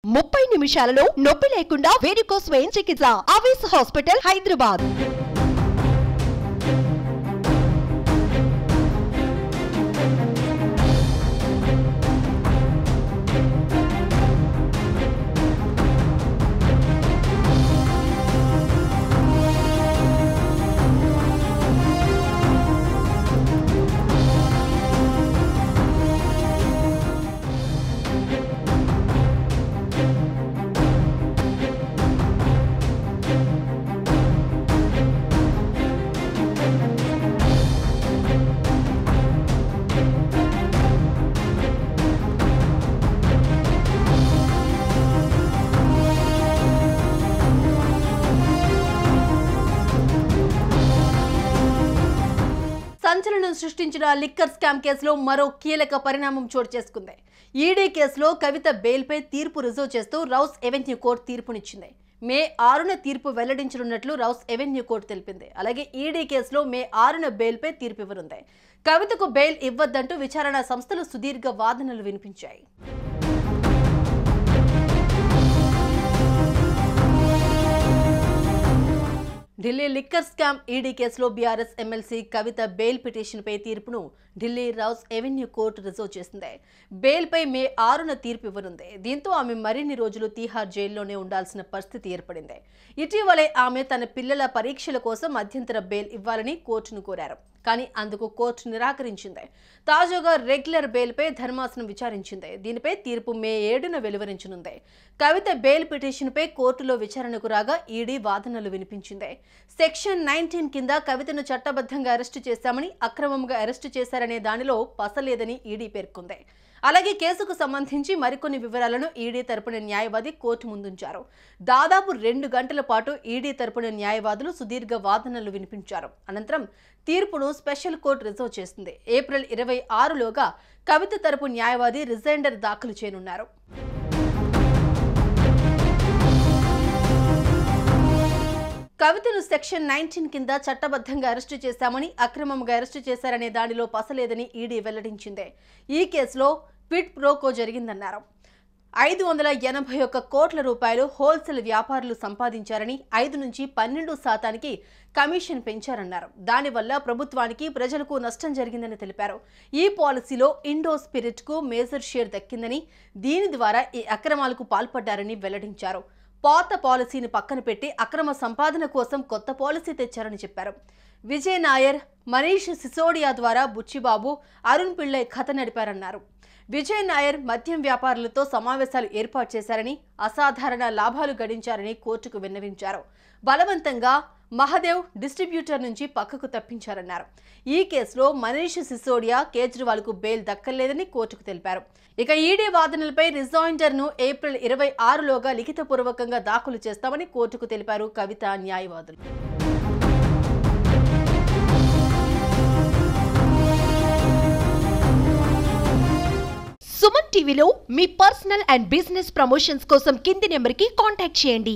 30 నిమిషాలలో నొప్పి లేకుండా వేడికోస్ వెయిన్ చికిత్స ఆవేశ హాస్పిటల్ హైదరాబాద్. సంచలనం సృష్టించిన లిక్కర్ స్కామ్ కేసులో మరో కీలక పరిణామం చోటు చేసుకుంది. ఈడీ కేసులో కవిత బెయిల్పై తీర్పు రిజర్వ్ చేస్తూ రౌస్ ఎవెన్యూ కోర్టు తీర్పునిచ్చింది. మే 6న తీర్పు వెల్లడించనున్నట్లు రౌస్ ఎవెన్యూ కోర్టు తెలిపింది. అలాగే ఈడీ కేసులో మే 6న బెయిల్పై తీర్పు ఇవ్వనుంది. కవితకు బెయిల్ ఇవ్వద్దంటూ విచారణ సంస్థలు సుదీర్ఘ వాదనలు వినిపించాయి. ఢిల్లీ లిక్కర్ స్కామ్ ఈడీ కేసులో బీఆర్ఎస్ ఎమ్మెల్సీ కవిత బెయిల్ పిటిషన్పై తీర్పును Delhi Rouse Avenue court reserve చేసింది. బెయిల్పై మే 6న తీర్పు ఇవ్వనుంది. దీంతో ఆమె మరిన్ని రోజులు తీహార్ జైల్లోనే ఉండాల్సిన పరిస్థితి ఏర్పడింది. ఇటీవలే ఆమె తన పిల్లల పరీక్షల కోసం మధ్యంతర బెయిల్ ఇవ్వాలని కోర్టును కోరారు. కానీ అందుకు కోర్టు నిరాకరించింది. తాజాగా రెగ్యులర్ బెయిల్పై ధర్మాసనం విచారించింది. దీనిపై తీర్పు మే 7న వెలువరించనుంది. కవిత బెయిల్ పిటిషన్పై కోర్టులో విచారణకు రాగా ఈడీ వాదనలు వినిపించింది. సెక్షన్ 19 కింద కవితను చట్టబద్ధంగా అరెస్టు చేశామని, అక్రమంగా అరెస్టు చేశారనే దానిలో పసలేదని ఈడీ పేర్కొంది. అలాగే కేసుకు సంబంధించి మరికొన్ని వివరాలను ఈడీ తరపున న్యాయవాది కోర్టు ముందుంచారు. దాదాపు 2 గంటల పాటు ఈడీ తరపున న్యాయవాదులు సుదీర్ఘ వాదనలు వినిపించారు. అనంతరం తీర్పును స్పెషల్ కోర్టు రిజర్వ్ చేసింది. ఏప్రిల్ 26లోగా కవిత తరపు న్యాయవాది రిజైండర్ దాఖలు చేయనున్నారు. కవితను సెక్షన్ 19 కింద చట్టబద్ధంగా అరెస్టు చేశామని, అక్రమంగా అరెస్టు చేశారనే దానిలో పసలేదని ఈడీ వెల్లడించింది. ఈ కేసులో క్విడ్ ప్రోకో జరిగిందన్నారు. 581 కోట్ల రూపాయలు హోల్సేల్ వ్యాపారులు సంపాదించారని, 5 నుంచి 12% కమిషన్ పెంచారన్నారు. దానివల్ల ప్రభుత్వానికి, ప్రజలకు నష్టం జరిగిందని తెలిపారు. ఈ పాలసీలో ఇండో స్పిరిట్ కు మేజర్ షేర్ దక్కిందని, దీని ద్వారా ఈ అక్రమాలకు పాల్పడ్డారని వెల్లడించారు. పాత పాలసీని పక్కన పెట్టి అక్రమ సంపాదన కోసం కొత్త పాలసీ తెచ్చారని చెప్పారు. విజయ్ నాయర్, మనీష్ సిసోడియా ద్వారా బుచ్చిబాబు, అరుణ్ పిళ్ళై కథ నడిపారన్నారు. విజయ్ నాయర్ మద్యం వ్యాపారులతో సమావేశాలు ఏర్పాటు చేశారని, అసాధారణ లాభాలు గడించారని కోర్టుకు విన్నవించారు. బలవంతంగా మహదేవ్ డిస్ట్రిబ్యూటర్ నుంచి పక్కకు తప్పించారన్నారు. ఈ కేసులో మనీష్ సిసోడియా, కేజ్రీవాల్ కు బెయిల్ దక్కలేదని కోర్టుకు తెలిపారు. ఇక ఈడీ వాదనలపై రిజైండర్ ను ఏప్రిల్ 26లోగా లిఖితపూర్వకంగా దాఖలు చేస్తామని కోర్టుకు తెలిపారు కవిత న్యాయవాదులు. సుమన్ టీవీలో మీ పర్సనల్ అండ్ బిజినెస్ ప్రమోషన్స్ కోసం కింది నెంబర్కి కాంటాక్ట్ చేయండి.